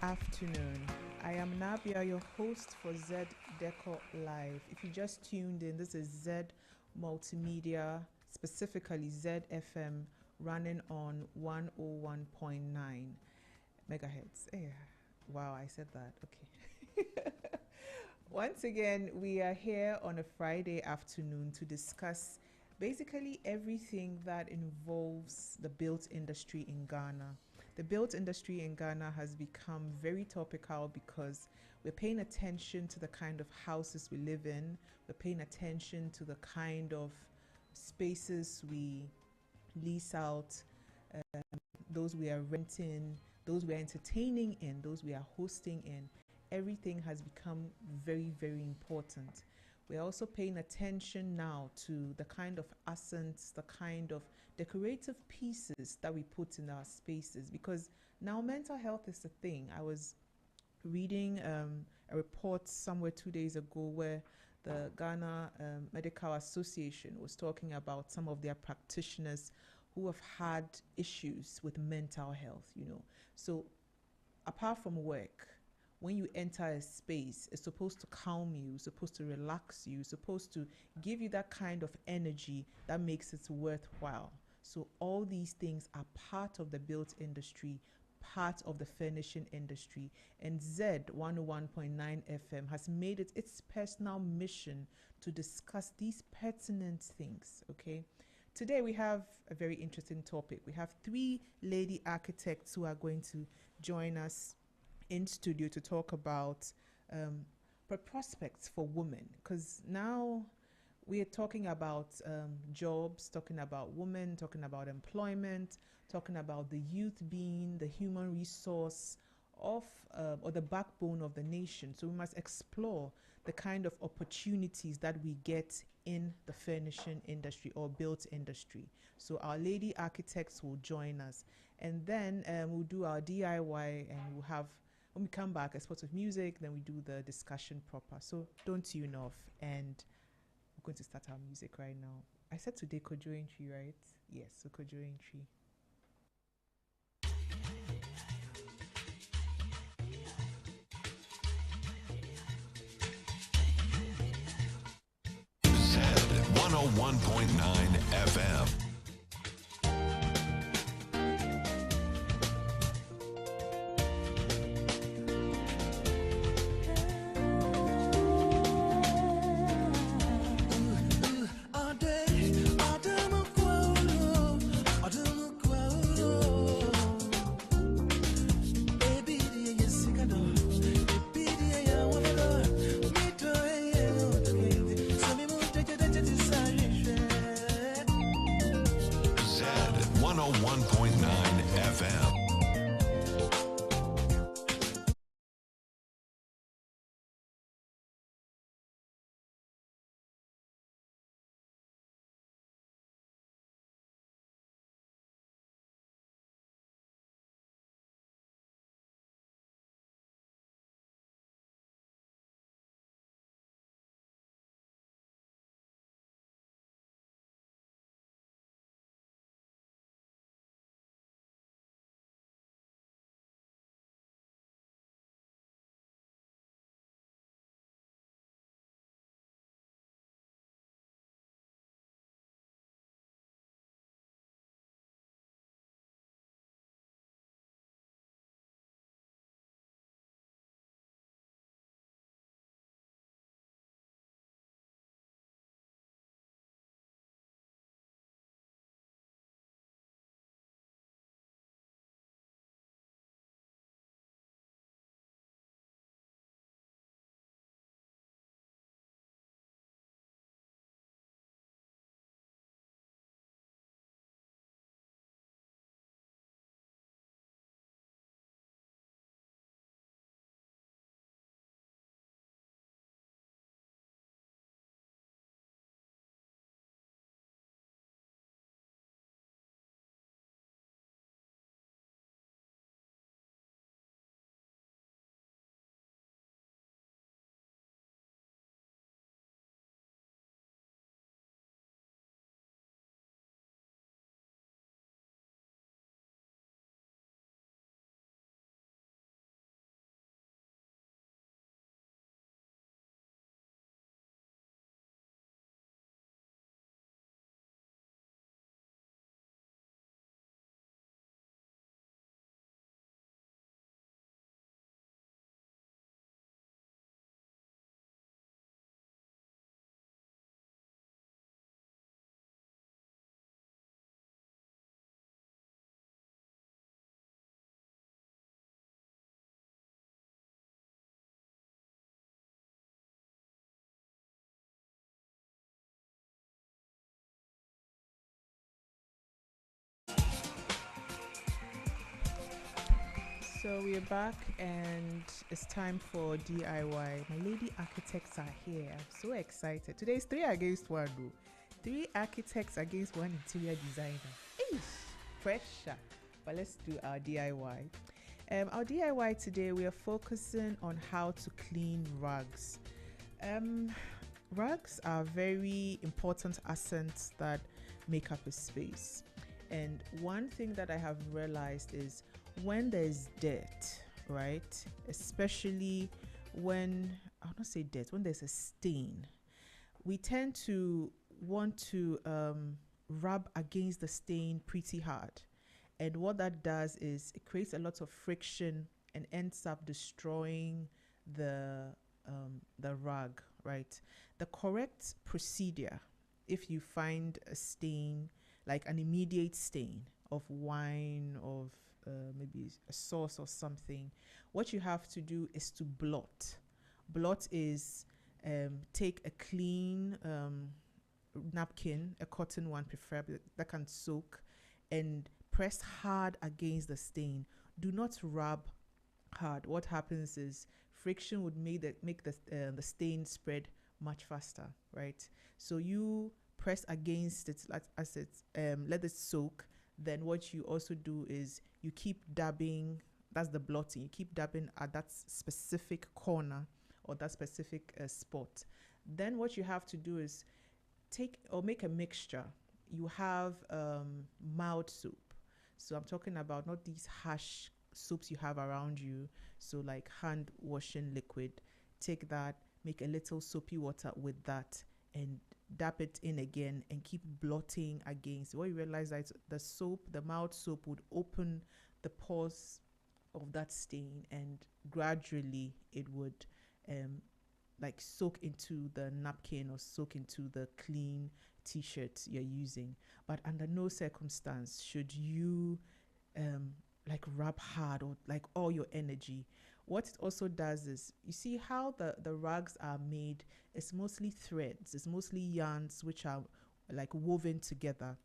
afternoon. I am Nabia, your host for Z Decor Live. If you just tuned in, this is Z Multimedia, specifically ZFM, running on 101.9 megahertz. Yeah. Wow, I said that. Okay. Once again, we are here on a Friday afternoon to discuss basically everything that involves the built industry in Ghana. The built industry in Ghana has become very topical because we're paying attention to the kind of houses we live in, we're paying attention to the kind of spaces we lease out, um, those we are renting, those we are entertaining in, those we are hosting in. Everything has become very, very important. We're also paying attention now to the kind of accents, the kind of decorative pieces that we put in our spaces, because now mental health is a thing. I was reading a report somewhere 2 days ago where the Ghana Medical Association was talking about some of their practitioners who have had issues with mental health. So apart from work, when you enter a space, it's supposed to calm you, it's supposed to relax you, it's supposed to give you that kind of energy that makes it worthwhile. So all these things are part of the built industry, part of the furnishing industry. And Z 101.9 FM has made it its personal mission to discuss these pertinent things, okay? Today we have a very interesting topic. We have three lady architects who are going to join us in studio to talk about prospects for women, because now we are talking about jobs, talking about women, talking about employment, talking about the youth being the human resource of or the backbone of the nation. So we must explore the kind of opportunities that we get in the furnishing industry or built industry. So our lady architects will join us, and then we'll do our DIY, and we'll have, when we come back, a spot of music, then we do the discussion proper. So don't tune off, and we're going to start our music right now. I said today Kojo Entry, right? Yes, so Kojo Entry. Z 101.9 FM. So we're back and it's time for DIY. My lady architects are here. I'm so excited. Today is 3 against 1 though. 3 architects against 1 interior designer. Eesh, pressure. But let's do our DIY. Our DIY today, we are focusing on how to clean rugs. Rugs are very important assets that make up a space. And one thing that I have realized is when there's dirt, right? Especially when, I'll not say dirt, when there's a stain, we tend to want to rub against the stain pretty hard. And what that does is it creates a lot of friction and ends up destroying the rug, right? The correct procedure, if you find a stain, like an immediate stain of wine, of maybe a sauce or something, what you have to do is to blot. Blot is take a clean napkin, a cotton one preferably, that can soak, and press hard against the stain. Do not rub hard. What happens is friction would make the stain spread much faster, right? So you press against it as it's let it soak. Then what you also do is you keep dabbing. That's the blotting. You keep dabbing at that specific corner or that specific spot. Then what you have to do is take or make a mixture. You have mild soap. So I'm talking about not these harsh soaps you have around you. So like hand washing liquid. Take that, make a little soapy water with that, and dab it in again and keep blotting against. What you realize that the soap, the mild soap, would open the pores of that stain, and gradually it would like soak into the napkin or soak into the clean t-shirt you're using. But under no circumstance should you like rub hard or like all your energy. What it also does is, you see how the rugs are made, it's mostly threads, it's mostly yarns which are like woven together.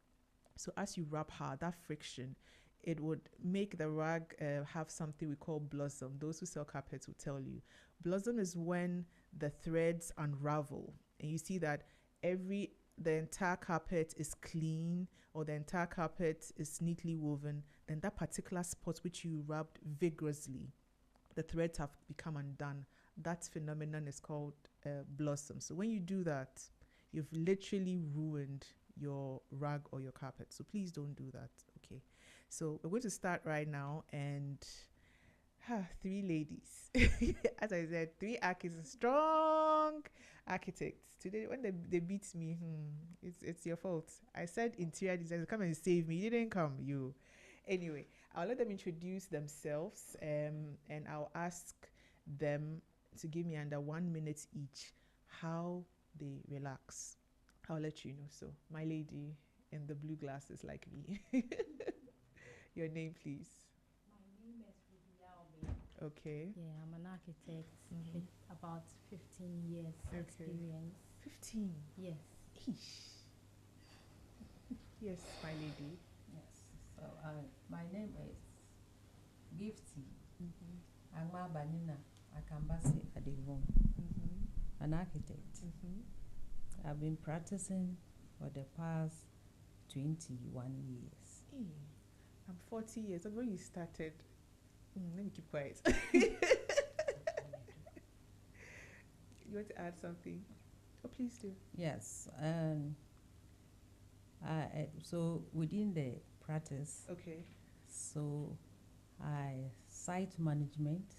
So as you rub hard, that friction, it would make the rug have something we call blossom. Those who sell carpets will tell you. Blossom is when the threads unravel and you see that the entire carpet is clean, or the entire carpet is neatly woven. Then that particular spot which you rubbed vigorously, the threads have become undone. That phenomenon is called blossom. So when you do that, you've literally ruined your rug or your carpet. So please don't do that. Okay. So we're going to start right now, and 3 ladies. As I said, 3 architects, strong architects. Today, when they beat me, it's your fault. I said interior designers, come and save me. You didn't come, you. Anyway, I'll let them introduce themselves, and I'll ask them to give me under 1 minute each how they relax. I'll let you know. So, my lady in the blue glasses like me. Your name, please. My name is Ruby. Okay. Yeah, I'm an architect with about 15 years experience. 15? Yes. Eesh. Yes, my lady. Yes. So my name is Gifty Angma Banina Akambasi Adivon, an architect. I've been practicing for the past 21 years. I'm 40 years. That's when you started. Let me keep quiet. You want to add something? Oh, please do. Yes. So within the practice, Okay. so I site management,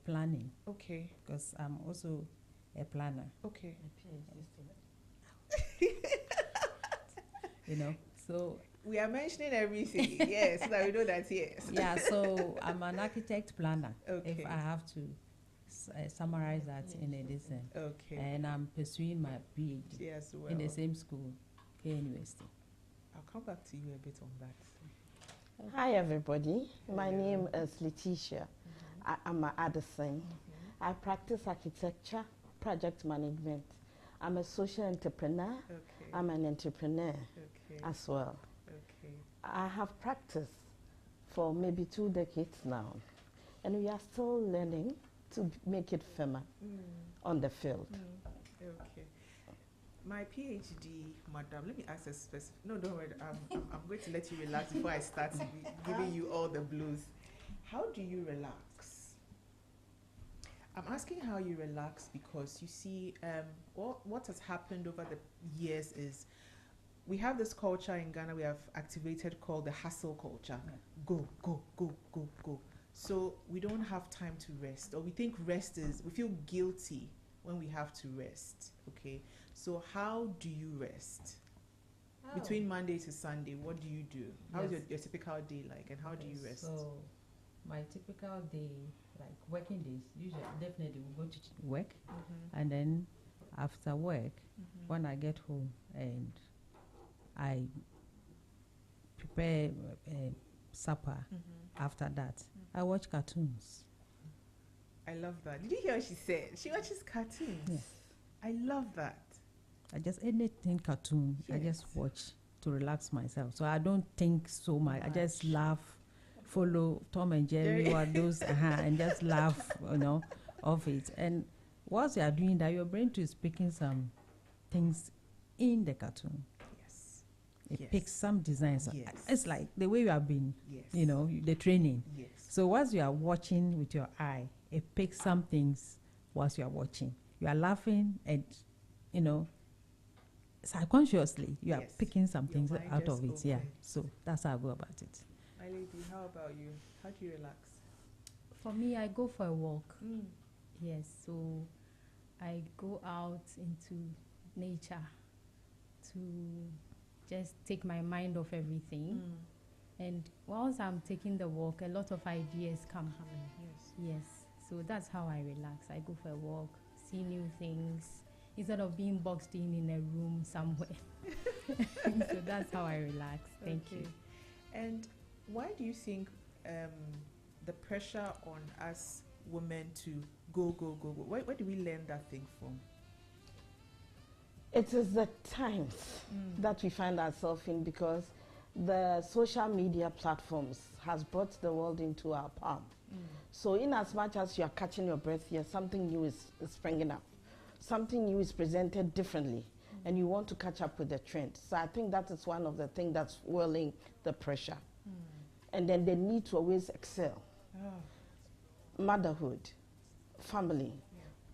planning, Okay. because I'm also a planner. Okay. You know, so We are mentioning everything. Yes, so that we know that, yes. yeah, so I'm an architect planner. Okay. If I have to summarize that in a listen. Okay. And I'm pursuing my PhD Yes, well. in the same school, K University. I'll come back to you a bit on that. Hi everybody, my Hello. name is Letitia. I'm a Addison. I practice architecture, project management. I'm a social entrepreneur. Okay. I'm an entrepreneur Okay. as well. Okay. I have practiced for maybe 2 decades now, and we are still learning to make it firmer on the field. Okay. My PhD, madam, let me ask a specific. No, don't worry. I'm going to let you relax before I start giving you all the blues. How do you relax? I'm asking how you relax because you see, what has happened over the years is we have this culture in Ghana we have activated called the hustle culture. Yeah. Go, go, go, go, go. So we don't have time to rest, or we think we feel guilty when we have to rest. Okay. So how do you rest? Between Monday to Sunday, what do you do? How is Yes. your typical day like, and how do you rest? So, my typical day, like working days, usually definitely we go to work, and then after work, when I get home and I prepare supper, after that, I watch cartoons. I love that. Did you hear what she said? She watches cartoons. Yes. I love that. I just anything cartoon, I just Yes. watch to relax myself. So I don't think so much. I just laugh, follow Tom and Jerry or those, and just laugh, of it. And whilst you are doing that, your brain too is picking some things in the cartoon. Yes. It Yes. picks some designs. Yes. It's like the way you have been, Yes. the training. Yes. So whilst you are watching with your eye, it picks some things whilst you are watching. You are laughing and, subconsciously you are Yes. picking some Your things mind out of just it. Yeah. opens. So that's how I go about it. My lady, how about you? How do you relax? For me, I go for a walk. Yes, so I go out into nature to just take my mind off everything. And whilst I'm taking the walk, a lot of ideas come. Yes. Yes, so that's how I relax. I go for a walk, see new things, instead of being boxed in a room somewhere. So that's how I relax. Thank you. And why do you think the pressure on us women to go, go, go, go, where do we learn that thing from? It is the times that we find ourselves in, because the social media platforms has brought the world into our palm. So in as much as you are catching your breath here, something new is springing up. Something new is presented differently, and you want to catch up with the trend. So I think that is one of the things that's fueling the pressure. And then the need to always excel. Motherhood, family,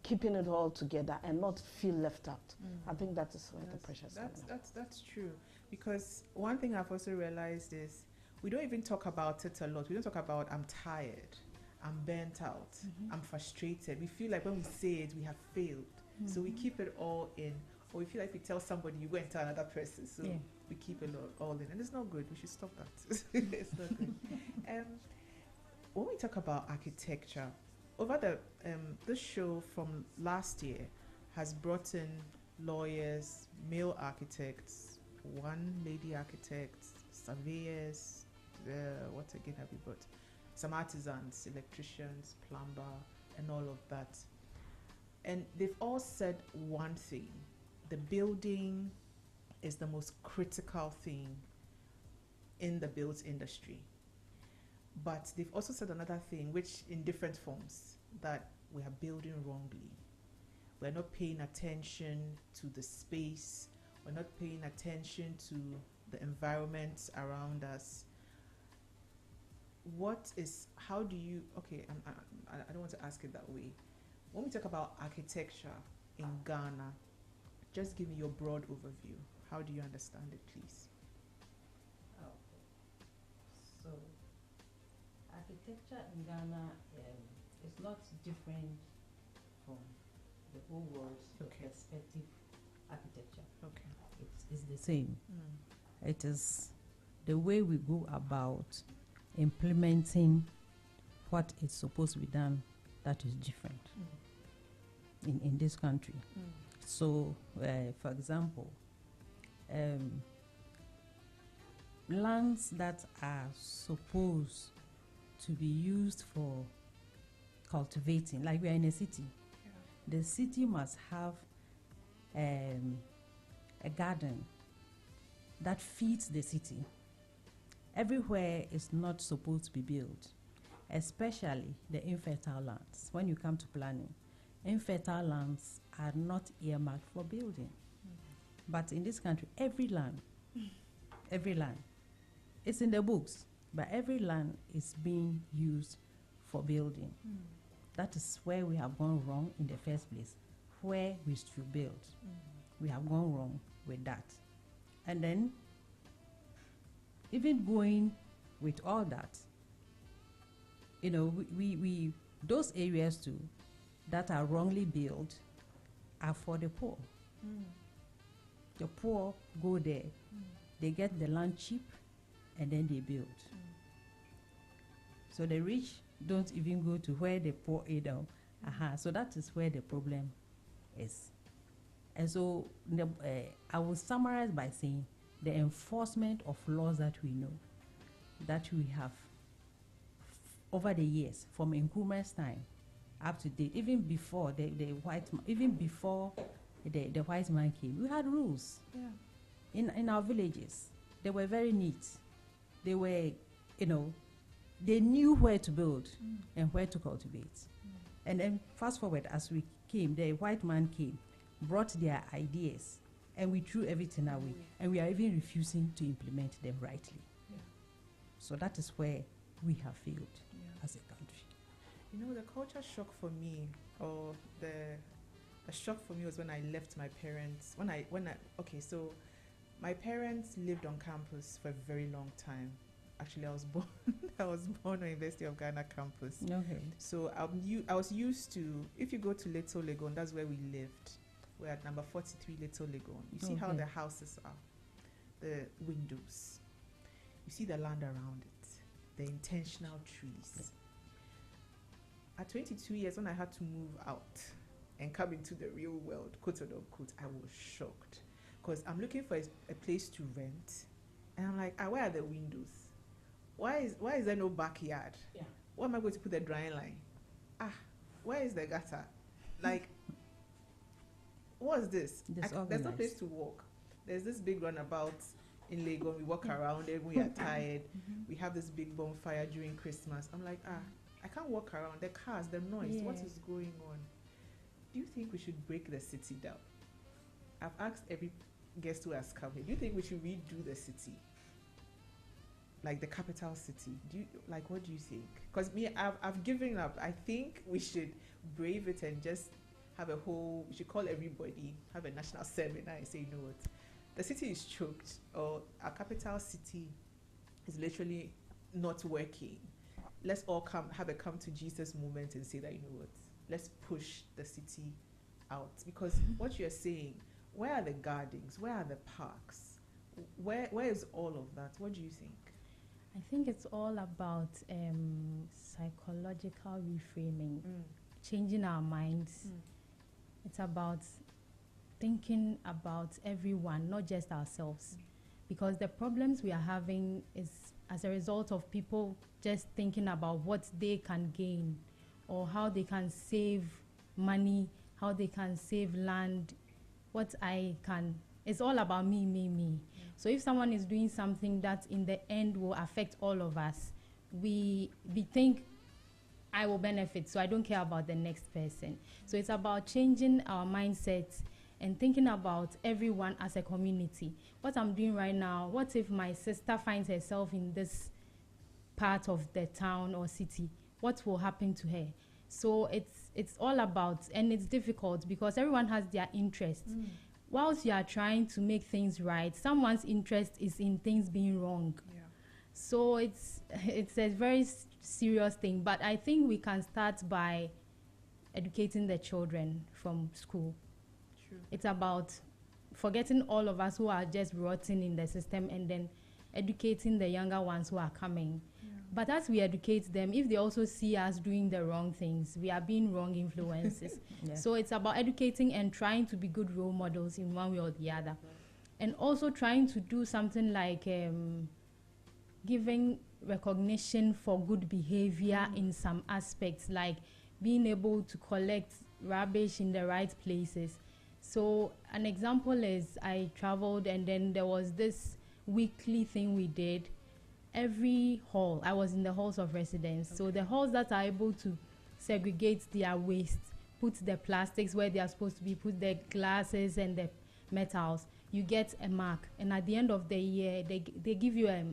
keeping it all together and not feel left out. I think that is where the pressure is coming up. That's true. Because one thing I've also realized is we don't even talk about it a lot. We don't talk about I'm tired, I'm burnt out, I'm frustrated. We feel like when we say it, we have failed. So we keep it all in. Or we feel like we tell somebody, you go and tell another person. So we keep it all in. And it's not good. We should stop that. It's not good. When we talk about architecture, over this show from last year has brought in lawyers, male architects, one lady architect, surveyors, what again have we brought? Some artisans, electricians, plumber, and all of that. And they've all said one thing: the building is the most critical thing in the built industry. But they've also said another thing, which in different forms, that we are building wrongly. We're not paying attention to the space. We're not paying attention to the environment around us. How do you, I don't want to ask it that way. When we talk about architecture in Ghana, just give me your broad overview. How do you understand it, please? So, architecture in Ghana is not different from the whole world's perspective architecture. Okay. It's the same. It is the way we go about implementing what is supposed to be done that is different in this country. So, for example, lands that are supposed to be used for cultivating, like we are in a city, the city must have a garden that feeds the city. everywhere is not supposed to be built, especially the infertile lands. When you come to planning, infertile lands are not earmarked for building. But in this country, every land, it's in the books, but every land is being used for building. That is where we have gone wrong in the first place, where we should build. We have gone wrong with that. And then, even going with all that, you know, we those areas too that are wrongly built are for the poor. The poor go there, they get the land cheap, and then they build. So the rich don't even go to where the poor are. So that is where the problem is. And so I will summarize by saying the enforcement of laws that we know, that we have over the years, from Nkrumah's time up to date, even before the white man came, we had rules. In our villages. They were very neat. They were, they knew where to build and where to cultivate. And then fast forward, as we came, the white man came, brought their ideas, and we threw everything away. And we are even refusing to implement them rightly. So that is where we have failed as a country. You know, the culture shock for me, or the shock for me was when I left my parents. So my parents lived on campus for a very long time. Actually, I was born on University of Ghana campus. Okay. So I was used to, if you go to Little Legon, that's where we lived. We're at number 43 Little Legon. You see how the houses are, the windows. You see the land around it, the intentional trees. At 22 years, when I had to move out and come into the real world, quote unquote, I was shocked. Because I'm looking for a place to rent, and I'm like, where are the windows? Why is there no backyard? Where am I going to put the drying line? Where is the gutter? Like, what's this? There's no place to walk. There's this big runabout in Lagos. We walk around it when we are tired. We have this big bonfire during Christmas. I'm like, I can't walk around. The cars, the noise, what is going on? Do you think we should break the city down? I've asked every guest who has come here, do you think we should redo the city? Like the capital city? What do you think? Because I've given up. I think we should brave it and just have we should call everybody, have a national seminar and say, you know what, the city is choked, or our capital city is literally not working. Let's all have a come to Jesus moment and say that, you know what, let's push the city out. Because what you're saying, where are the gardens? Where are the parks? Where is all of that? What do you think? I think it's all about psychological reframing, changing our minds. It's about thinking about everyone, not just ourselves. Because the problems we are having is as a result of people just thinking about what they can gain, or how they can save money, how they can save land, it's all about me. So if someone is doing something that in the end will affect all of us, we think I will benefit, so I don't care about the next person. So it's about changing our mindsets and thinking about everyone as a community. What I'm doing right now, what if my sister finds herself in this part of the town or city? What will happen to her? So it's all about, and it's difficult because everyone has their interests. Whilst you are trying to make things right, someone's interest is in things being wrong. So it's a very serious thing, but I think we can start by educating the children from school. True. It's about forgetting all of us who are just rotting in the system and then educating the younger ones who are coming. But as we educate them, if they also see us doing the wrong things, we are being wrong influences. So it's about educating and trying to be good role models in one way or the other. And also trying to do something like giving recognition for good behavior in some aspects, like being able to collect rubbish in the right places. So an example is I traveled, and then there was this weekly thing we did, every hall, I was in the halls of residence. So the halls that are able to segregate their waste, put the plastics where they are supposed to be, put the glasses and the metals, you get a mark. And at the end of the year, they give you a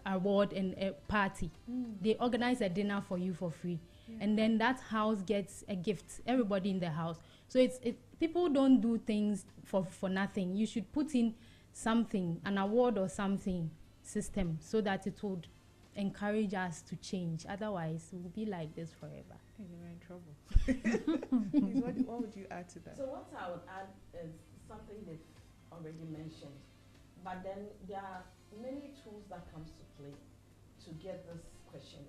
award and a party. They organize a dinner for you for free. And then that house gets a gift, everybody in the house. So people don't do things for nothing. You should put in something, an award or something system, so that it would encourage us to change. Otherwise, we'll be like this forever. Hey, we're in trouble. What would you add to that? So what I would add is something they've already mentioned. But then there are many tools that comes to play to get this question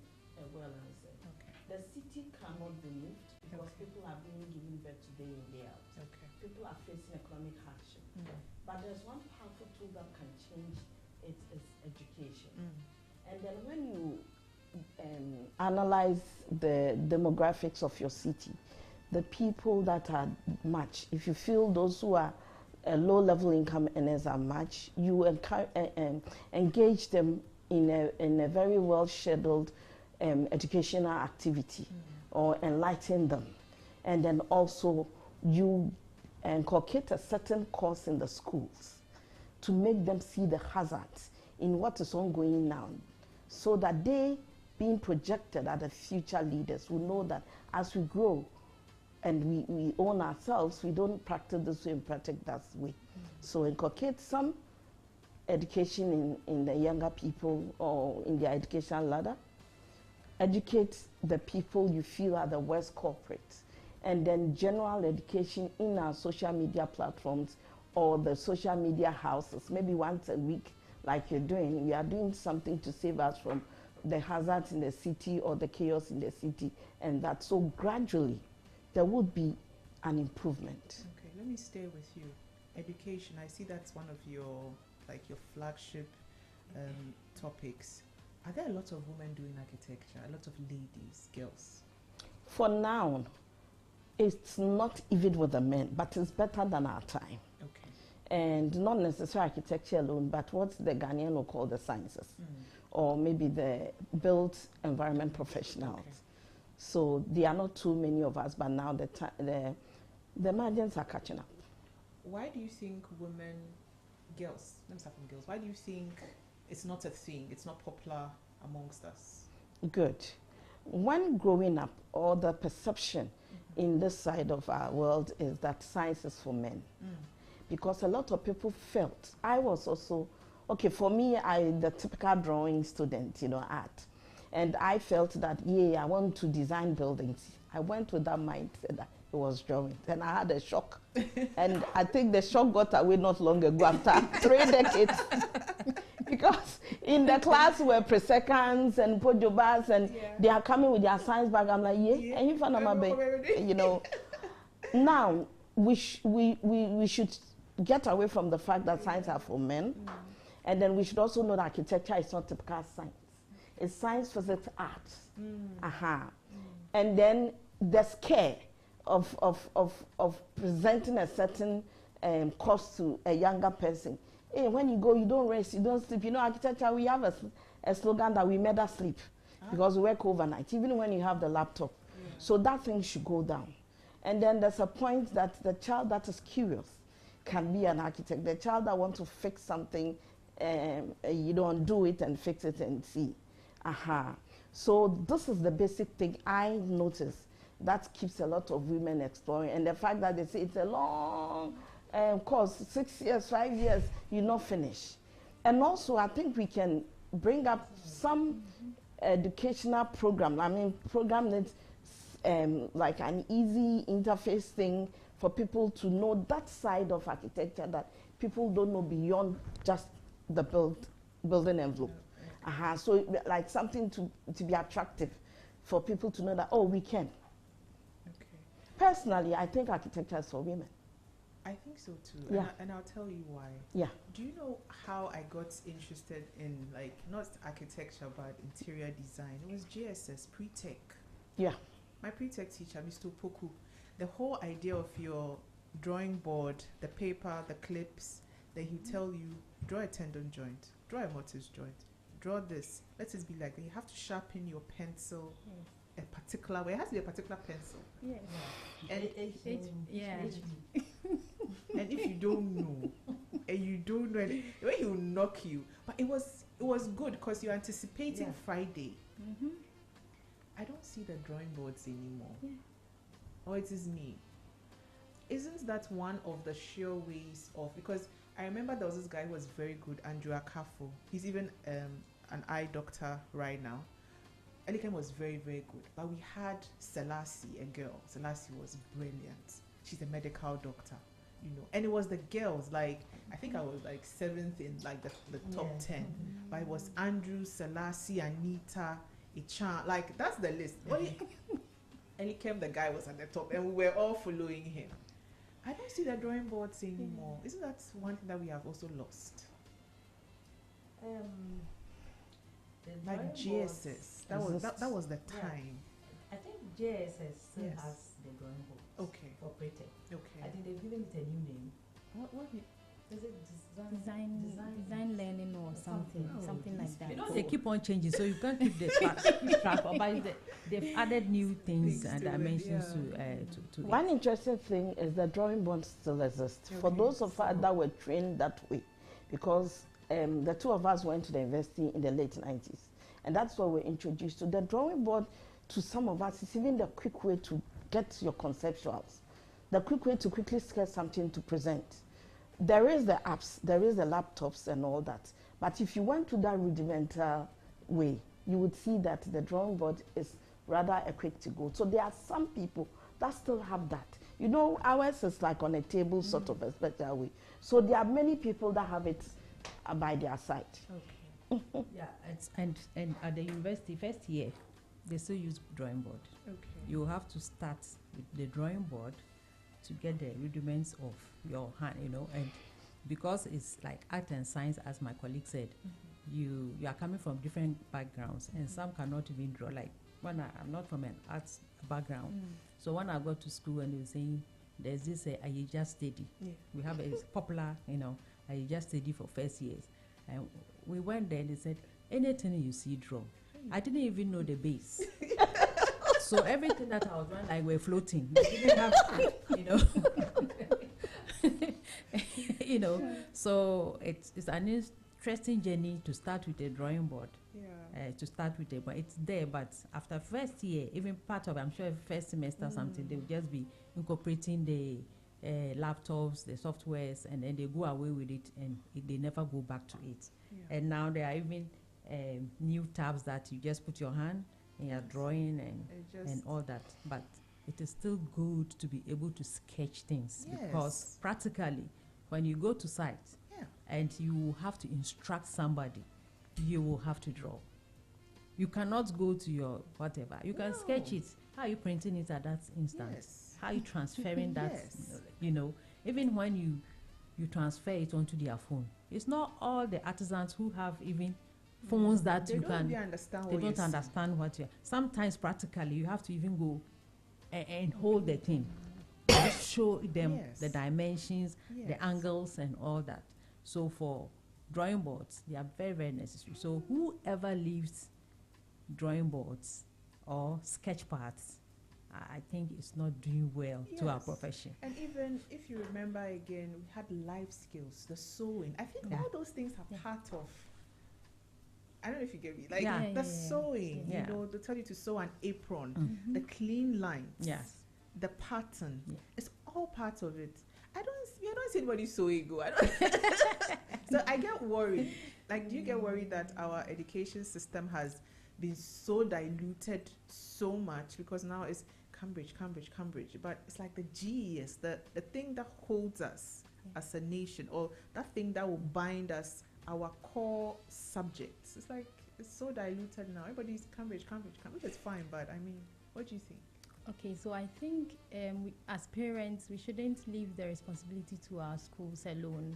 well answered. Okay. The city cannot be moved because people are being given birth today in day out. Okay. People are facing economic hardship. But there's one powerful tool that can change it is education. And then when you analyze the demographics of your city, the people that are much, if you feel those who are low-level income earners are much, you engage them in a very well-scheduled educational activity or enlighten them. And then also you inculcate a certain course in the schools to make them see the hazards in what is ongoing now, so that they, being projected as the future leaders, will know that as we grow and we own ourselves, we don't practice this way and practice that way. So inculcate some education in the younger people or in their educational ladder. Educate the people you feel are the worst culprits. And then general education in our social media platforms or the social media houses, maybe once a week, like you're doing. We are doing something to save us from the hazards in the city or the chaos in the city, and that so gradually there would be an improvement. Okay, let me stay with you. Education, I see that's one of your flagship topics. Are there a lot of women doing architecture? A lot of ladies, girls? For now, it's not even with the men, but it's better than our time. Okay. And not necessarily architecture alone, but what the Ghanaian will call the sciences, or maybe the built environment professionals. Okay. So there are not too many of us, but now the margins are catching up. Why do you think women, girls, let me start from girls, why do you think it's not a thing, it's not popular amongst us? Good. When growing up, or the perception in this side of our world is that science is for men. Because a lot of people felt, I was also, okay, for me, the typical drawing student, art. And I felt that, I want to design buildings. I went with that mindset that it was drawing. Then I had a shock. And I think the shock got away not long ago after 3 decades. Because in the class were pre-seconds and pojobas and they are coming with their science bag. I'm like, and you find now we should get away from the fact that science are for men. And then we should also know that architecture is not typical science. It's science, physics, art. And then the scare of presenting a certain course to a younger person. Hey, when you go, you don't rest, you don't sleep. Architecture, we have a slogan that we made us sleep because we work overnight, even when you have the laptop. So that thing should go down. And then there's a point that the child that is curious can be an architect. The child that wants to fix something, you don't do it and fix it and see. So this is the basic thing I notice that keeps a lot of women exploring. And the fact that they say it's a long course, 6 years, 5 years, you not finish. And also, I think we can bring up some educational program. Program that's like an easy interface thing for people to know that side of architecture that people don't know beyond just the building envelope. So like something to be attractive for people to know that, we can. Okay. Personally, I think architecture is for women. I think so too. Yeah. And I'll tell you why. Yeah. Do you know how I got interested in not architecture but interior design? It was GSS, pre-tech. Yeah. My pre-tech teacher, Mr. Poku, the whole idea of your drawing board, the paper, the clips, then he'll tell you, draw a tendon joint, draw a mortise joint, draw this. Let it be like that. You have to sharpen your pencil Yes. a particular way. It has to be a particular pencil. Yes. And, Yeah. and if you don't know, and you don't know, the way he will knock you. But it was good because you're anticipating Friday. Mm-hmm. I don't see the drawing boards anymore. Yeah. Or it is me. Isn't that one of the sure ways of, because I remember there was this guy who was very good, Andrew Akafo. He's even an eye doctor right now. Elikem was very, very good. But we had Selassie, a girl. Selassie was brilliant. She's a medical doctor, you know. And it was the girls, like, I think I was like 7th in like the top 10. But it was Andrew, Selassie, Anita, Ichan. Like, that's the list. Only Elikem, the guy, was at the top. And we were all following him. I don't see the drawing boards anymore. Isn't that one thing that we have also lost? Like GSS. That was the time. I think JSS still Yes. has the drawing board Okay. for printed. Okay. I think they've given it a new name. What Is it Design learning or something, Oh, something like that. You know, they keep on changing, so you can't keep the track. But they've added new things and to it, dimensions yeah. to it. One interesting thing is the drawing board still exists. For Okay. those of us that were trained that way, because the two of us went to the university in the late 90s, and that's where we're introduced to the drawing board. To some of us, it's even the quick way to get your conceptuals, the quick way to quickly sketch something to present. There is the apps, there is the laptops and all that. But if you went to that rudimental way, you would see that the drawing board is rather a quick to go. So there are some people that still have that. You know, ours is like on a table sort of a special way. So there are many people that have it by their side. Okay. Yeah, and at the university first year, they still use drawing board. Okay. You have to start with the drawing board to get the rudiments of your hand, you know, and because it's like art and science, as my colleague said, you are coming from different backgrounds, and some cannot even draw. Like when I'm not from an arts background, so when I got to school and they were saying there's this I just study. Yeah. We have a popular, you know, I just study for first years, and we went there and they said anything you see draw. I didn't even know the base. So everything that I was drawing, like we're floating. They didn't have, you know. You know, so it's an interesting journey to start with a drawing board. Yeah. To start with it, but it's there. But after first year, even part of, I'm sure first semester something, they will just be incorporating the laptops, the softwares, and then they go away with it, and they never go back to it. Yeah. And now there are even new tabs that you just put your hand and you're drawing and all that. But it is still good to be able to sketch things, because practically when you go to site and you have to instruct somebody, you will have to draw. You cannot go to your whatever. You can sketch it. How are you printing it at that instant? Yes. How are you transferring that? Yes. You know, even when you transfer it onto their phone. It's not all the artisans who have even phones that They you don't can. really understand They what don't you're understand what you're. Sometimes practically you have to even go and hold the thing, show them the dimensions, Yes. the angles, and all that. So for drawing boards, they are very, very necessary. So whoever leaves drawing boards or sketch pads, I think it's not doing well to our Yes. profession. And even if you remember again, we had life skills, the sewing. I think all those things are part of. I don't know if you get me. Like the sewing, Yeah. you know, they tell you to sew an apron, Mm-hmm. the clean lines, Yes. the pattern. Yeah. It's all part of it. I don't see anybody sewing go. I don't. So I get worried. Like, do you get worried that our education system has been so diluted so much, because now it's Cambridge, but it's like the GES, the thing that holds us as a nation, or that thing that will bind us, our core subjects. It's like it's so diluted now. Everybody's Cambridge, which is fine, but I mean, what do you think? Okay, so I think we, as parents, we shouldn't leave the responsibility to our schools alone.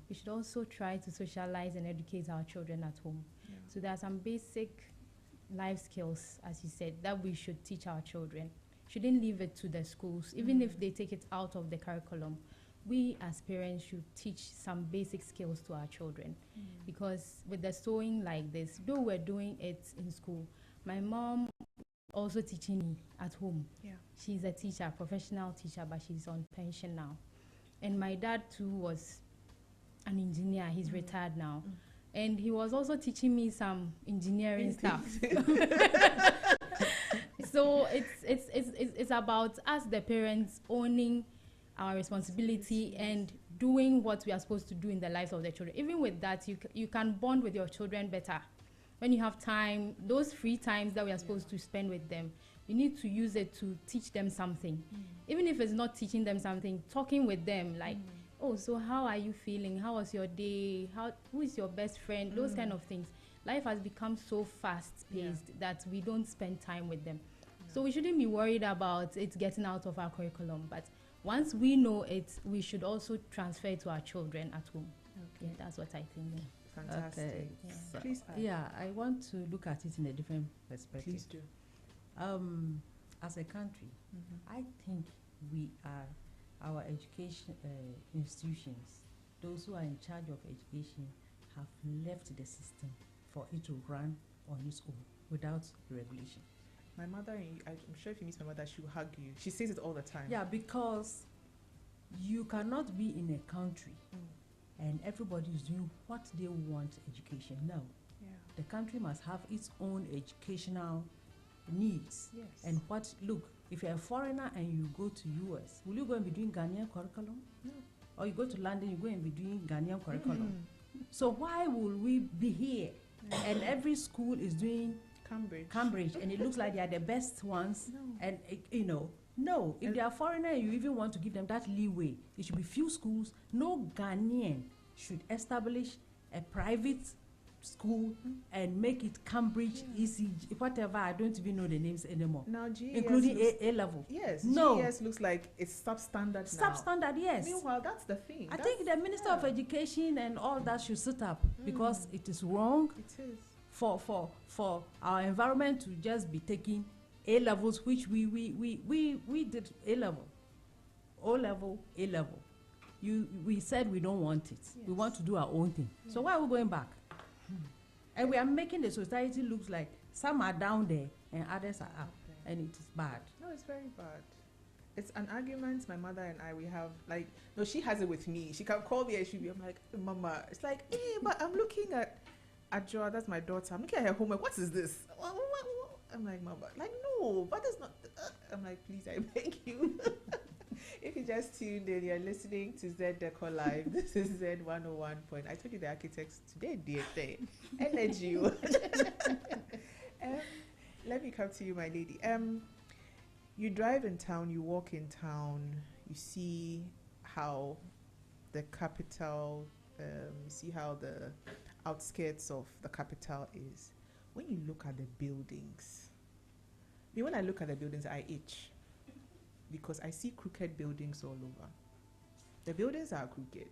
We should also try to socialize and educate our children at home. Yeah. So there are some basic life skills, as you said, that we should teach our children. Shouldn't leave it to the schools, even if they take it out of the curriculum. we as parents should teach some basic skills to our children. Because with the sewing like this, though we're doing it in school, my mom also teaching me at home. Yeah. She's a teacher, professional teacher, but she's on pension now. And my dad too was an engineer. He's retired now. And he was also teaching me some engineering stuff. So it's about us, the parents, owning our responsibility and doing what we are supposed to do in the lives of the children. Even with that, you can bond with your children better. When you have time, those free times that we are supposed to spend with them, you need to use it to teach them something. Even if it's not teaching them something, talking with them, like, oh, so how are you feeling? How was your day? Who is your best friend? Those kind of things. Life has become so fast-paced that we don't spend time with them. So we shouldn't be worried about it getting out of our curriculum. But once we know it, we should also transfer it to our children at home. Okay. Yeah, that's what I think. Fantastic. Okay. Yeah. So, Please add. yeah, I want to look at it in a different perspective. Please do. As a country, I think our education institutions, those who are in charge of education, have left the system for it to run on its own without regulation. My mother, I'm sure if you meet my mother, she'll hug you. She says it all the time. Yeah, because you cannot be in a country and everybody is doing what they want education. No. Yeah. The country must have its own educational needs. Yes. And look, if you're a foreigner and you go to US, will you go and be doing Ghanaian curriculum? No. Or you go to London, you go and be doing Ghanaian curriculum. So why will we be here? And every school is doing Cambridge, and it looks like they are the best ones. No. And no, if they are foreigner and you even want to give them that leeway, it should be few schools. No Ghanaian should establish a private school and make it Cambridge, ECG, whatever. I don't even know the names anymore. Now GES including looks, A level. Yes. No. GES looks like it's substandard now. Substandard, yes. Meanwhile, that's the thing. I think the Minister of Education and all that should sit up because it is wrong It is. for our environment to just be taking A levels, which we did A level, O level, A level. We said we don't want it. We want to do our own thing. So why are we going back? And we are making the society looks like some are down there and others are up, and it is bad. No, it's very bad. It's an argument my mother and we have. Like, no, she has it with me. She can call me and I'm like, Mama. It's like, but I'm looking at Joa, that's my daughter. I'm looking at her homework. What is this? I'm like, Mama, like, no, but it's not. I'm like, please, I beg you. If you just tuned in, you're listening to Z Decor Live. This is Z 101. I told you the architects today, dear, energy. Let me come to you, my lady. You drive in town, you walk in town, you see how the capital, you see how the outskirts of the capital is. When you look at the buildings, when I look at the buildings, I itch because I see crooked buildings all over. The buildings are crooked,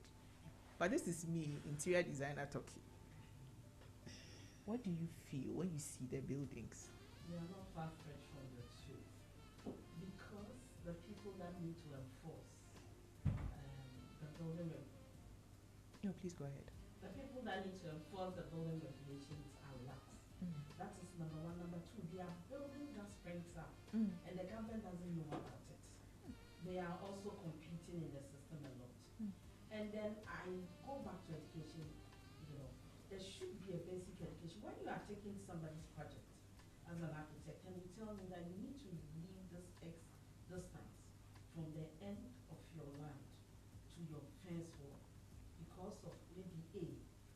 but this is me, interior designer talking. What do you feel when you see the buildings? We are not far-fetched from the truth, because the people that need to enforce the building No, please go ahead. the people that need to enforce the building regulations are lax. That is number one. Number two, they are building that springs up, and the government doesn't know about it. They are also competing in the system a lot. And then I go back to education. There should be a basic education. When you are taking somebody's project as an architect, and you tell me that you need to leave this X distance from the end of your land to your fence wall because of maybe A,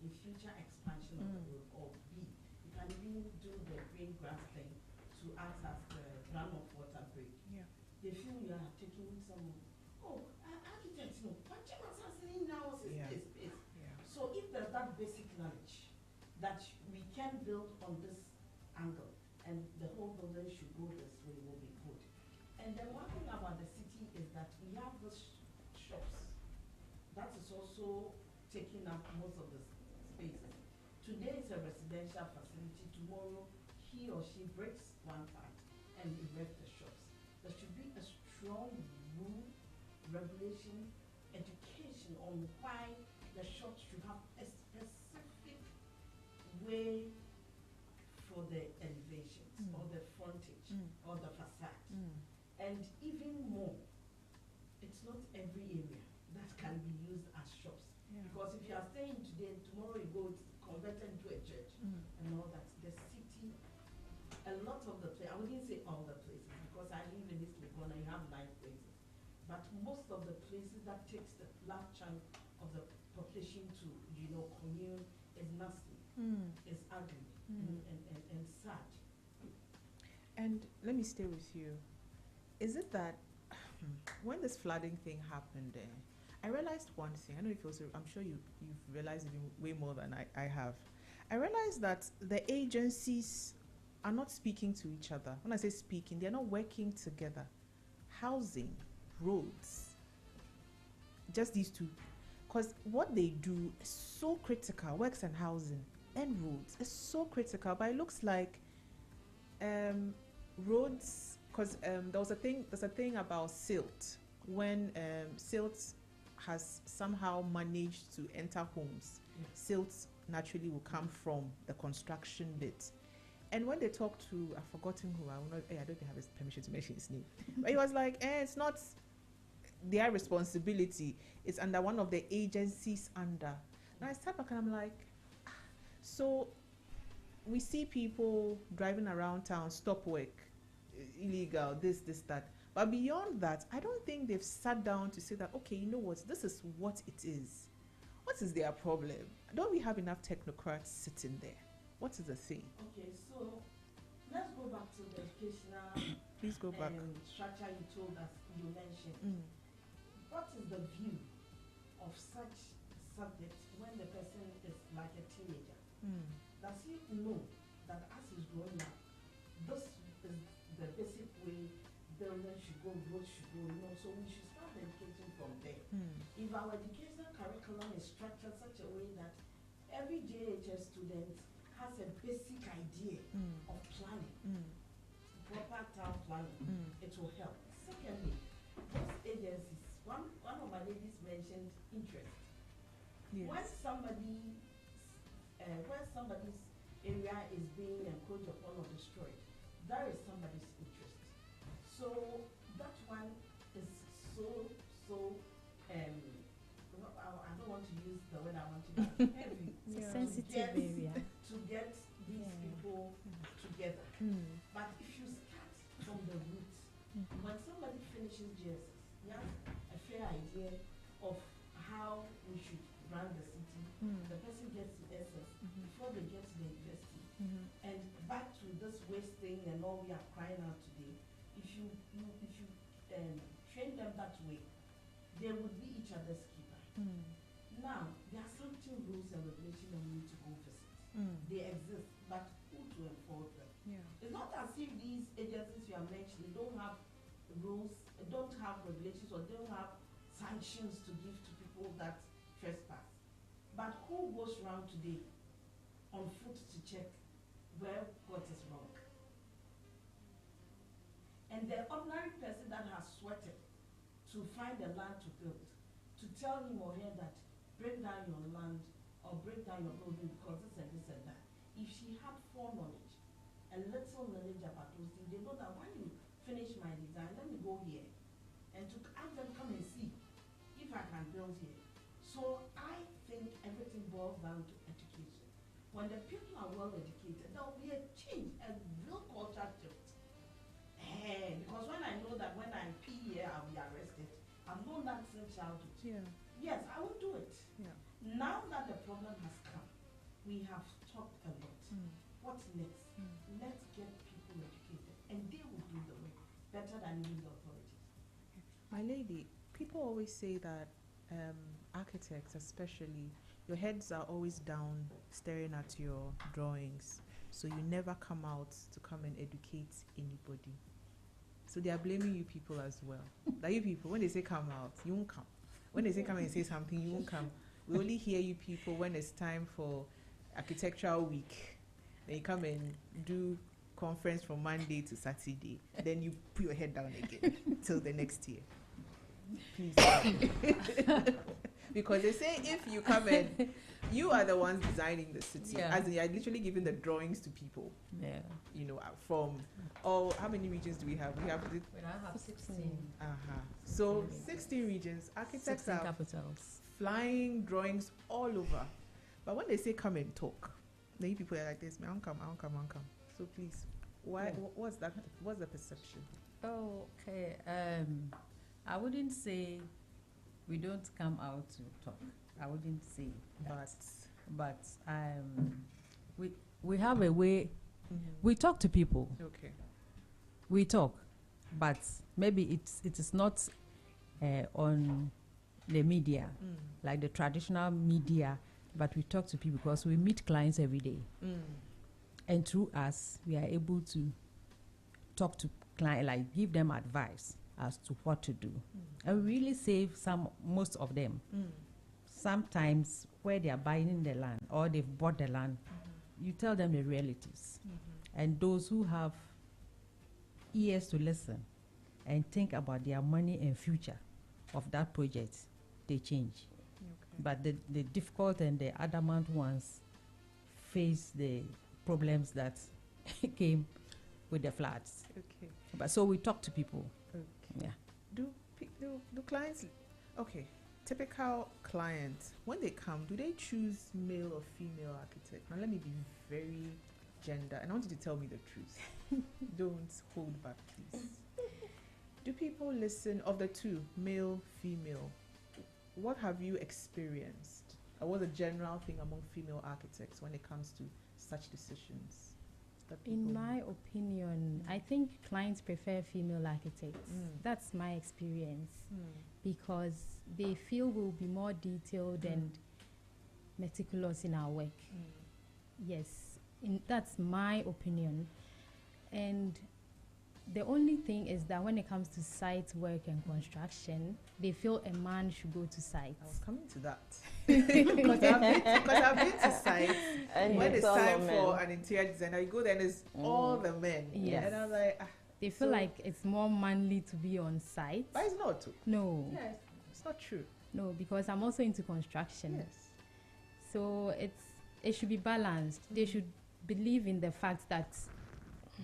in future expansion of the road, or B, you can even do the green grass thing to act as the ground of water break. Yeah. They feel you are taking some, architects, what you are saying now is space. Yeah. So if there's that basic knowledge that we can build on this angle and the whole building should go this way, will be good. And then one thing about the city is that we have these shops. That is also taking up most of the spaces. Today it's a residential facility. Tomorrow he or she breaks one part and erect the shops. There should be a strong rule, regulation, education discussion on why the shops should have a specific way for the elevations or the frontage or the facade. And even more, it's not every area that can be used as shops. Yeah. Because if you are staying today, tomorrow you go, it's converted into a church and all that. The city, a lot of the places, I wouldn't say all the places, because I live in this Legon and you have 9 places. But most of the places that takes the large chunk of the population to, commune is nasty, is ugly, and sad. And let me stay with you. Is it that when this flooding thing happened there, I realized one thing. I don't know if it was, I'm sure you've realized even way more than I have. I realized that the agencies are not speaking to each other. When I say speaking, they're not working together. Housing, roads, just these two. Because what they do is so critical, works and housing and roads is so critical, but it looks like roads, because there's a thing about silt. When silt has somehow managed to enter homes, silt naturally will come from the construction bit. And when they talk to, I've forgotten who, I don't think I have his permission to mention his name, but he was like, it's not their responsibility, it's under one of the agencies under. And I start back and I'm like, so we see people driving around town, stop work, illegal, this, that. But beyond that, I don't think they've sat down to say that, okay, you know what, this is what it is. What is their problem? Don't we have enough technocrats sitting there? What is the thing? Okay, so let's go back to the educational Please go back. Structure you told us, you mentioned. What is the view of such subjects when the person is like a teenager? Does he know that as he's growing up, this is the basic way buildings should go, roads should go, so we should start educating from there. If our educational curriculum is structured such a way that every JHS student has a basic idea of planning, proper town planning, it will help. Secondly, those agencies, one of my ladies mentioned interest. Yes. When somebody's area is being encroached upon or destroyed, there is somebody's interest. So that one is so I don't want to use the word I want to use, heavy. It's a sensitive area. To get these people together. But if you start from the roots, when somebody finishes GSS, he has a fair idea of how we should run the city. The person gets to SS before they get to the university. And back to this waste thing and all we are crying out today, if you train them that way, they would be each other's keeper. Now, there are certain rules and regulations that we need to go visit. They exist, but who to enforce them? It's not as if these agencies you are mentioning don't have rules, don't have regulations, or don't have sanctions to give to people that trespass. But who goes around today on foot to check where what is wrong? And the ordinary person that has sweated to find a land to build, to tell him or her that break down your land or break down your building because this and that. If she had foreknowledge, a little knowledge about those things, they know that when you finish my design, let me go here and to ask them come and see if I can build here. So I think everything boils down to education. When the people are well educated, there will be a change, a real culture shift. Because when I know that when I pee here, I'll be arrested, I'm no longer since childhood. Yes, I will do it. Now that the problem has come, we have talked a lot. What's next? Let's get people educated, and they will do the work better than even the authorities. My lady, people always say that architects especially, your heads are always down staring at your drawings, so you never come out to come and educate anybody. So they are blaming you people as well. That you people, when they say come out, you won't come. When they say come and say something, you won't come. We only hear you people when it's time for architectural week. Then you come and do conference from Monday to Saturday. Then you put your head down again till the next year. Please. Because they say if you come in, you are the ones designing the city. Yeah. As in, you're literally giving the drawings to people. Yeah. You know, from all, how many regions do we have? We have the, But I have 16. so 16 regions. Architects 16 are capitals. flying drawings all over. But when they say come and talk, then you people are like this, I won't come. So please, why? Yeah. What's that? What's the perception? Oh, okay. I wouldn't say we don't come out to talk. I wouldn't say that. But we have a way. We talk to people. Okay. We talk, but maybe it is not on the media, like the traditional media, but we talk to people because we meet clients every day. And through us, we are able to talk to clients, like give them advice as to what to do. And we really save most of them. Sometimes where they are buying the land or they've bought the land, you tell them the realities. And those who have ears to listen and think about their money and future of that project, they change. But the difficult and the adamant ones face the problems that came with the floods. Okay. But so we talk to people. Okay. Yeah. Do clients? Okay. Typical clients, when they come, do they choose male or female architect? Now let me be very gender, and I want you to tell me the truth. Don't hold back, please. Do people listen, of the two, male, female? What have you experienced? Or what's a general thing among female architects when it comes to such decisions? that people In my opinion, I think clients prefer female architects. That's my experience, because they feel we'll be more detailed and meticulous in our work. Yes, that's my opinion. And the only thing is that when it comes to site work and construction, they feel a man should go to site. I was coming to that. Because I've been to sites And when it's it's all time men. for an interior designer, you go there and it's all the men. Yes. And I'm like, They feel So- like it's more manly to be on site. but it's not too. No, Yes, it's not true. no, because I'm also into construction. Yes. So it should be balanced. They should believe in the fact that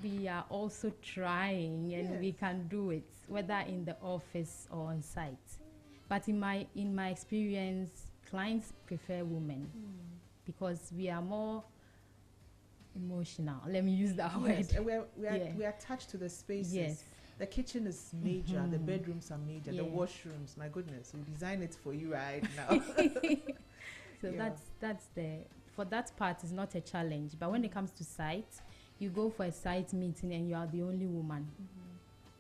we are also trying and we Yes. can do it, whether in the office or on site. But in my experience, clients prefer women because we are more emotional. Let me use that Yes, word. and Yeah. we're attached to the spaces. Yes. The kitchen is major, the bedrooms are major, the Yeah. washrooms, my goodness, we design it for you right now. So Yeah. that's for that part is not a challenge. But when it comes to site, you go for a site meeting and you are the only woman.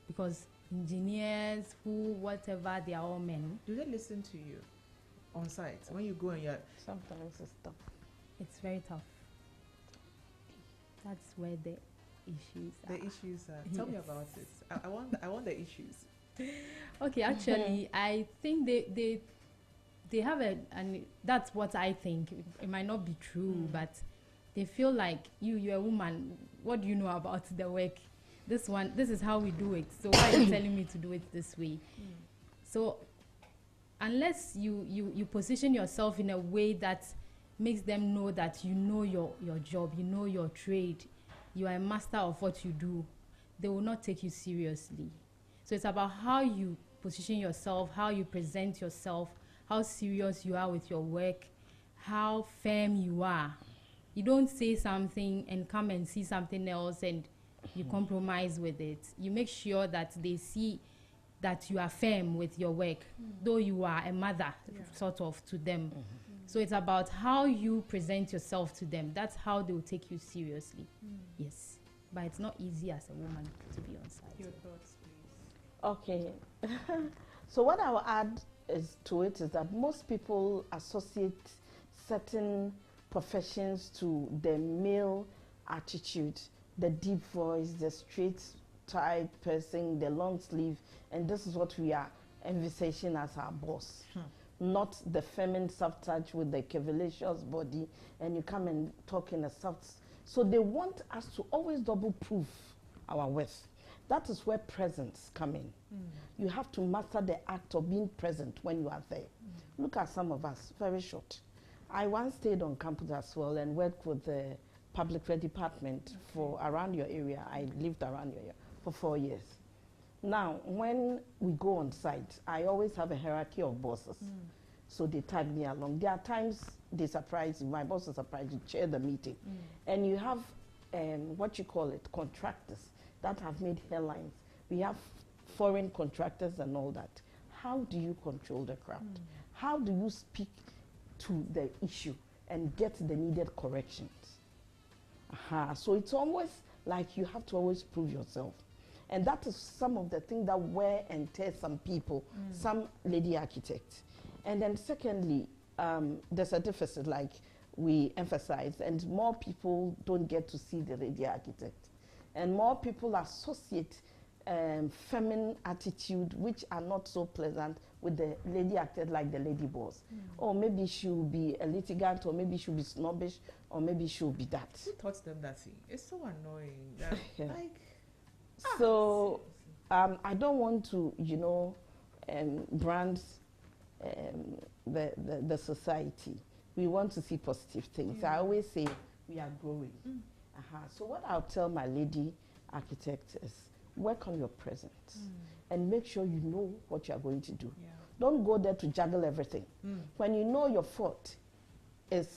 Because engineers, whatever, they are all men. Do they listen to you on site when you go and you're Sometimes it's tough. It's very tough. That's where the issues the are. issues are? Tell me Yes. about it. I want the issues. Okay, actually, I think they have and that's what I think. It might not be true, but they feel like you're a woman. What do you know about the work? This is how we do it. So why are you telling me to do it this way? So unless you position yourself in a way that makes them know that you know your job, you know your trade, you are a master of what you do, they will not take you seriously. So it's about how you position yourself, how you present yourself, how serious you are with your work, how firm you are. You don't say something and come and see something else and you compromise with it. You make sure that they see that you are firm with your work, though you are a mother, sort of, to them. So it's about how you present yourself to them. That's how they will take you seriously. Yes. But it's not easy as a woman to be on site. Your thoughts, please. Okay. So what I will add to it is that most people associate certain professions to the male attitude, the deep voice, the straight type person, the long sleeve, and this is what we are envisaging as our boss. Not the feminine soft touch with the curvaceous body, and you come and talk in a soft. So they want us to always double proof our worth. That is where presence come in. You have to master the act of being present when you are there. Look at some of us, very short. I once stayed on campus as well and worked with the public care department for around your area. I lived around your area for 4 years. Now, when we go on site, I always have a hierarchy of bosses. So they tag me along. There are times they surprise you. My boss is surprised you chair the meeting. And you have what you call it, contractors that have made headlines. We have foreign contractors and all that. How do you control the crowd? How do you speak to the issue and get the needed corrections? So it's always like you have to always prove yourself. And that is some of the things that wear and tear some people, some lady architects. And then secondly, there's a deficit, like we emphasize, and more people don't get to see the lady architect. And more people associate feminine attitude, which are not so pleasant, with the lady architect, like the lady boss. Or maybe she'll be a litigant, or maybe she'll be snobbish, or maybe she'll be that. Who taught them that thing? It's so annoying. That, like, so I don't want to, brand the society. We want to see positive things. I always say we are growing. So what I'll tell my lady architect is work on your presence and make sure you know what you're going to do. Don't go there to juggle everything. When you know your fault is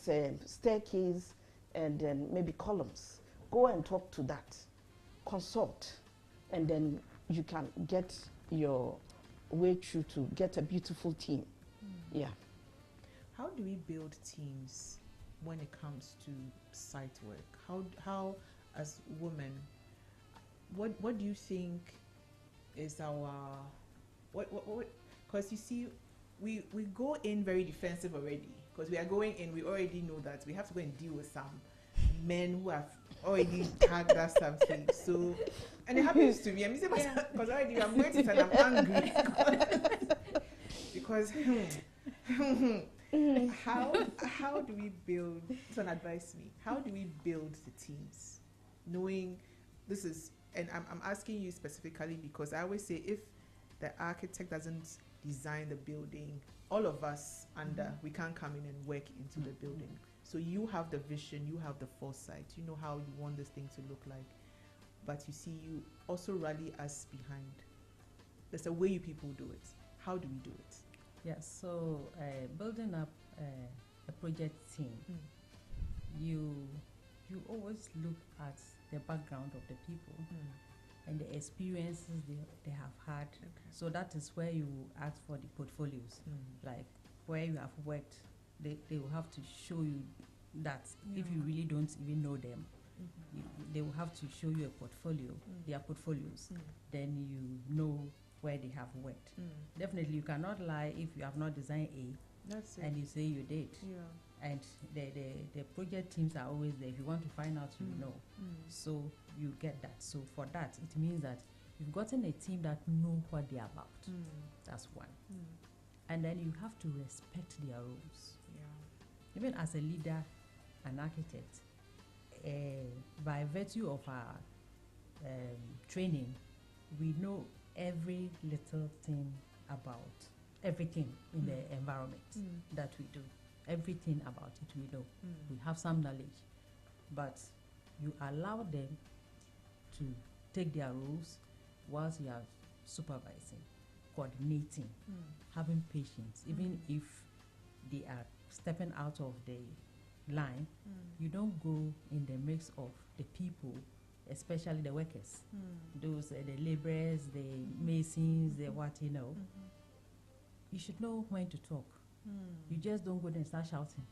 staircase and then maybe columns, go and talk to that. Consult, and then you can get your way through to get a beautiful team. How do we build teams when it comes to site work? How as women, what do you think is our what because you see we go in very defensive already, because we are going in, we already know that we have to go and deal with some men who have already tagged us something. So, and it happens to me. I mean, because already I'm waiting and I'm angry because how do we build? Someone advise me. How do we build the teams, knowing this is? And I'm asking you specifically because I always say if the architect doesn't design the building, all of us we can't come in and work into the building. So you have the vision, you have the foresight, you know how you want this thing to look like. But you see, you also rally us behind. There's a way you people do it. How do we do it? Yes, so building up a project team, you always look at the background of the people and the experiences they have had. So that is where you ask for the portfolios, like where you have worked. They will have to show you that if you really don't even know them, they will have to show you a portfolio, their portfolios. Then you know where they have worked. Definitely, you cannot lie if you have not designed and you say you did. And the project teams are always there. If you want to find out, you know. So you get that. So for that, it means that you've gotten a team that know what they're about. That's one. And then you have to respect their roles. Even as a leader, an architect, by virtue of our training, we know every little thing about everything in the environment that we do. Everything about it we know. We have some knowledge, but you allow them to take their roles whilst you are supervising, coordinating, having patience. Even if they are stepping out of the line, you don't go in the mix of the people, especially the workers, those the laborers, the masons, the what, You should know when to talk. You just don't go there and start shouting.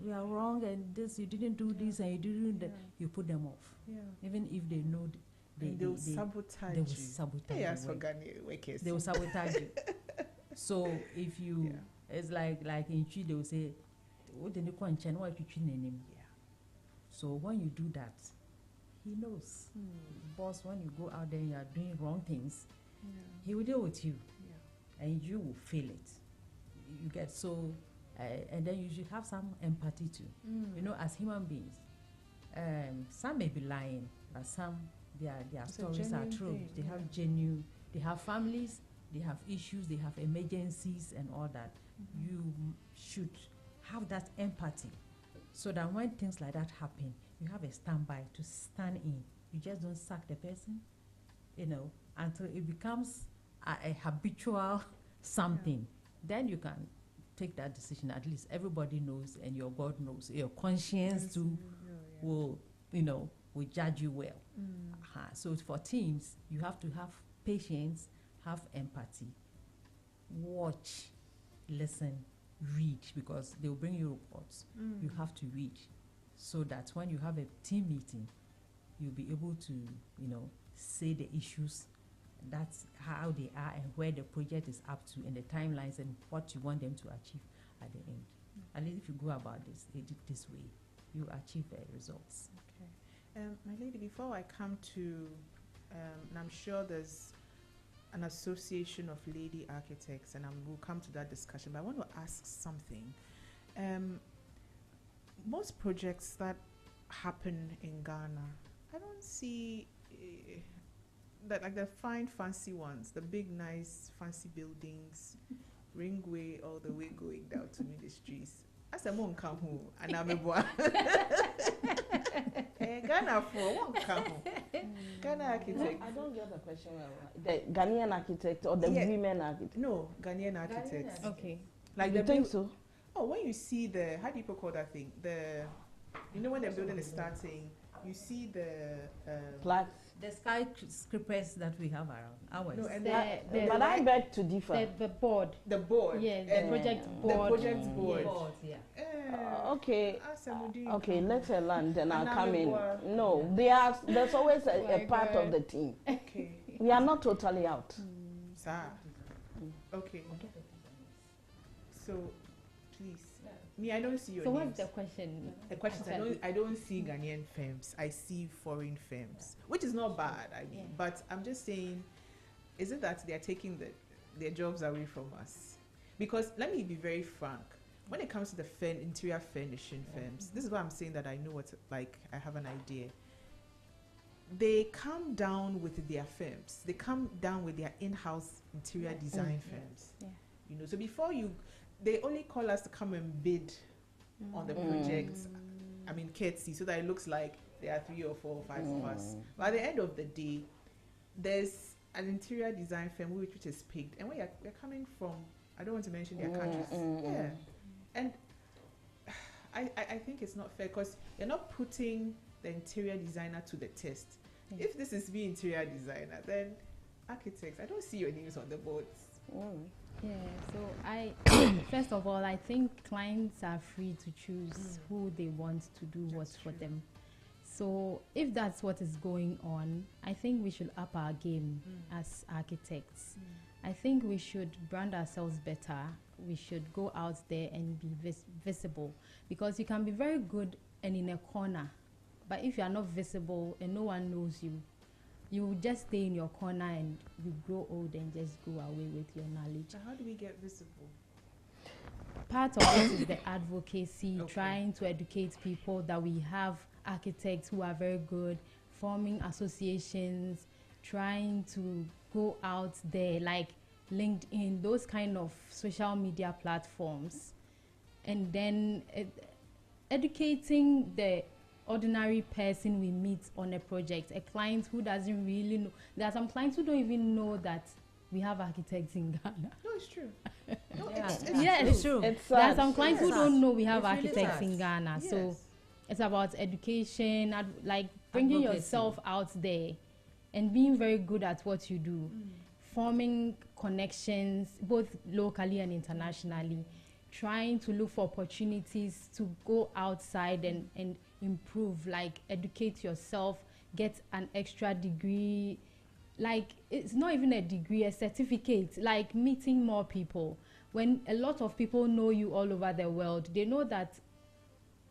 We are wrong, and this you didn't do this, and you didn't do that. You put them off. Even if they know they will sabotage you. Yes, for Ghanaian workers. They will sabotage you. So if you, it's like in Chi, they will say, so when you do that, he knows. Boss, when you go out there and you are doing wrong things, he will deal with you, and you will feel it. You get so, and then you should have some empathy too. As human beings, some may be lying, but some their It's a stories are genuine true. thing, They have yeah. genuine, they have families, they have issues, they have emergencies and all that. You should have that empathy so that when things like that happen, you have a standby to stand in. You just don't sack the person, until it becomes a habitual something. Then you can take that decision. At least everybody knows and your God knows. Your conscience too will judge you well. So for teams, you have to have patience, have empathy, watch, listen, read, because they will bring you reports. You have to read so that when you have a team meeting, you'll be able to, say the issues, that's how they are and where the project is up to and the timelines and what you want them to achieve at the end. At least if you go about this way, you achieve results. Okay. My lady, before I come to, and I'm sure there's an association of lady architects, and we'll come to that discussion, but I want to ask something. Most projects that happen in Ghana, I don't see that, like the fine, fancy ones, the big, nice, fancy buildings, Ringway all the way going down to Ministries. As a monk come home, and I'm a boy. Ghana for one come home. Ghana architect. I don't get the question. The Ghanaian architect or the women architect? No, Ghanaian architects. Okay. Like you the think so? Oh, when you see the, how do you call that thing? When the building is starting, you see the Flags. The skyscrapers that we have around ours. No, and But I beg to differ. The board. the board. Yes, and the project the board. project board. Yes. Eh, Okay. Asamudi, Okay, let her land, then I'll And come I'm in. a No, there's always a part of the team. Okay. We are not totally out. Sir. Okay. So, please. Me, I don't see your So names. what's the question? The question is, I don't see Ghanaian firms. I see foreign firms, which is not bad. I mean, but I'm just saying, is it that they are taking their jobs away from us? Because let me be very frank. When it comes to the interior furnishing firms, this is why I'm saying that I know what, like, I have an idea. They come down with their firms. They come down with their in-house interior design firms. Yeah. So before they only call us to come and bid on the projects. I mean, courtesy, so that it looks like there are 3 or 4 or 5 of us. But at the end of the day, there's an interior design firm which is picked, and we're coming from, I don't want to mention their countries. Yeah. And I think it's not fair because you're not putting the interior designer to the test. If this is the interior designer, then architects, I don't see your names on the boards. Yeah, so I first of all, I think clients are free to choose who they want to do what's for them. So if that's what is going on, I think we should up our game as architects. I think we should brand ourselves better. We should go out there and be visible, because you can be very good and in a corner, but if you are not visible and no one knows you, you will just stay in your corner and you grow old and just go away with your knowledge. So how do we get visible? Part of it is the advocacy, trying to educate people that we have architects who are very good, forming associations, trying to go out there like LinkedIn, those kind of social media platforms, and then educating the ordinary person we meet on a project, a client who doesn't really know. There are some clients who don't even know that we have architects in Ghana. No, it's true. No, It's true. true. It's There are sad. some clients who Yes. don't know we have It's really architects sad. in Ghana. Yes. So it's about education, like bringing Advocacy. yourself out there and being very good at what you do, forming connections both locally and internationally, trying to look for opportunities to go outside and improve, like educate yourself, get an extra degree, like it's not even a degree, a certificate, like meeting more people. When a lot of people know you all over the world, they know that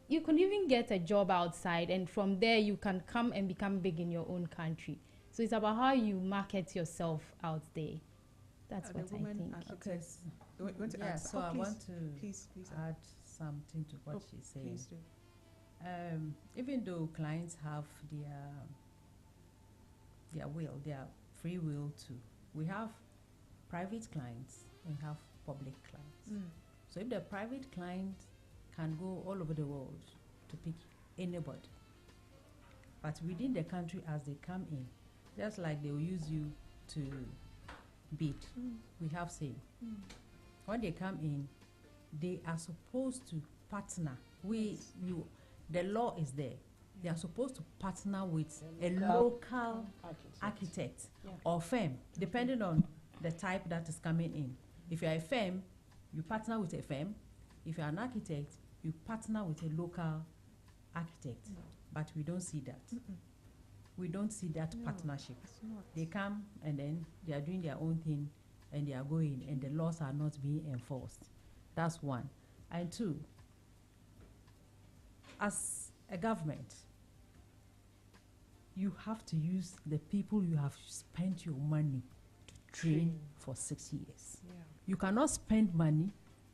you can even get a job outside, and from there you can come and become big in your own country. So it's about how you market yourself out there. That's what I think. Architects. You want to Yeah, add so I please, want to please add something to what she's saying. Please do. Even though clients have their will, their free will to. We have private clients and we have public clients. So if the private client can go all over the world to pick anybody, but within the country as they come in, just like they will use you to bid, we have say. When they come in, they are supposed to partner. The law is there. They are supposed to partner with a local architect or firm, depending on the type that is coming in. If you're a firm, you partner with a firm. If you're an architect, you partner with a local architect. But we don't see that. We don't see that partnership. They come and then they are doing their own thing and they are going and the laws are not being enforced. That's one. And two, as a government, you have to use the people you have spent your money to train for 6 years. You cannot spend money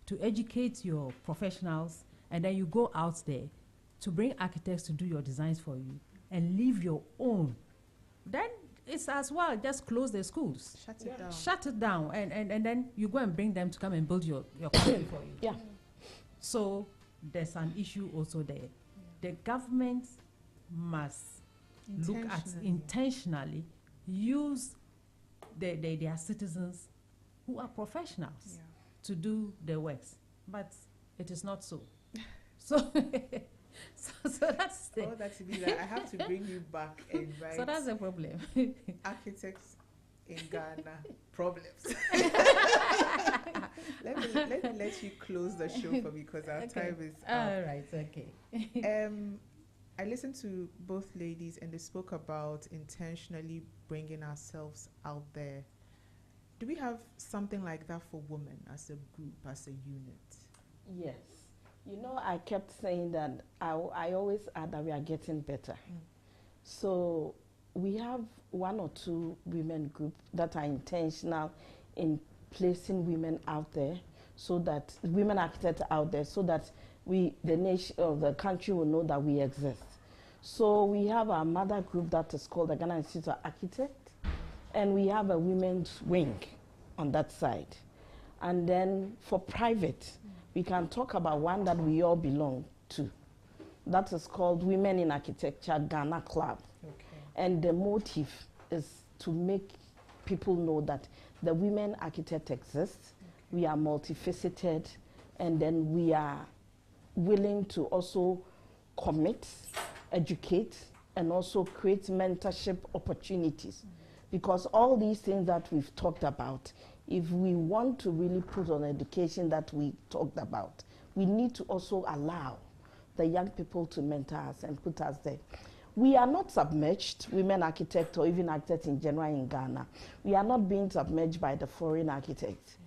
to educate your professionals and then you go out there to bring architects to do your designs for you and leave your own. Then it's as well, just close the schools. Shut it down. And then you go and bring them to come and build your company for you. Yeah. So there's an issue also there. The government must look at intentionally use their citizens who are professionals to do their works. But it is not so. So so that's the... Oh, that's be that. I have to bring you back and write. So that's the problem. Architects in Ghana problems. let me let you close the show for me because our time is up. All right, okay. I listened to both ladies and they spoke about intentionally bringing ourselves out there. Do we have something like that for women as a group, as a unit? Yes. You know, I kept saying that I always add that we are getting better. So we have one or two women groups that are intentional in placing women out there, so that women architects the nation or the country will know that we exist. So we have our mother group that is called the Ghana Institute of Architects, and we have a women's wing on that side. And then for private, we can talk about one that we all belong to. That is called Women in Architecture Ghana Club. Okay. And the motive is to make people know that the women architect exists. We are multifaceted, and then we are willing to also commit, educate, and also create mentorship opportunities. Because all these things that we've talked about, if we want to really put on education that we talked about, we need to also allow the young people to mentor us and put us there. We are not submerged, women architects or even architects in general in Ghana. We are not being submerged by the foreign architects.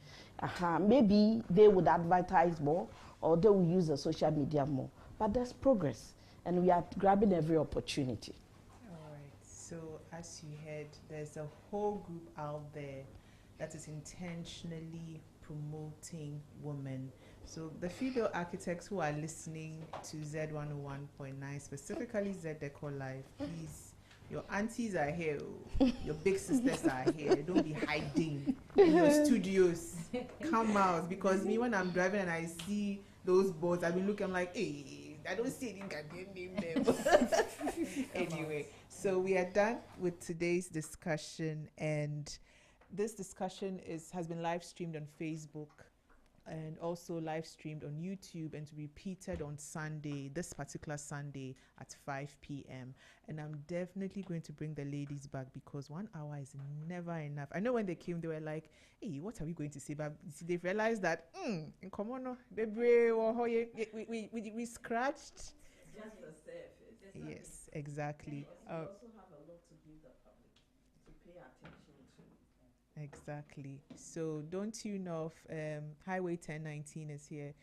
Maybe they would advertise more or they will use the social media more. But there's progress and we are grabbing every opportunity. All right. So as you heard, there's a whole group out there that is intentionally promoting women. So the female architects who are listening to Z101.9, specifically Z Decor Live, please, your aunties are here, your big sisters are here. Don't be hiding in your studios. Come out, because me, when I'm driving and I see those boards, I've been looking, I'm like, hey, I don't see any goddamn name there. Anyway, so we are done with today's discussion, and this discussion has been live streamed on Facebook and also live streamed on YouTube and to be repeated on Sunday, this particular Sunday at 5 p.m. And I'm definitely going to bring the ladies back because 1 hour is never enough. I know when they came, they were like, hey, what are we going to say? But see, they've realized that, in common, we scratched. Just the surface. Yes, exactly. We also have a lot to give the public to pay attention to. Exactly. So don't tune off. Highway 1019 is here.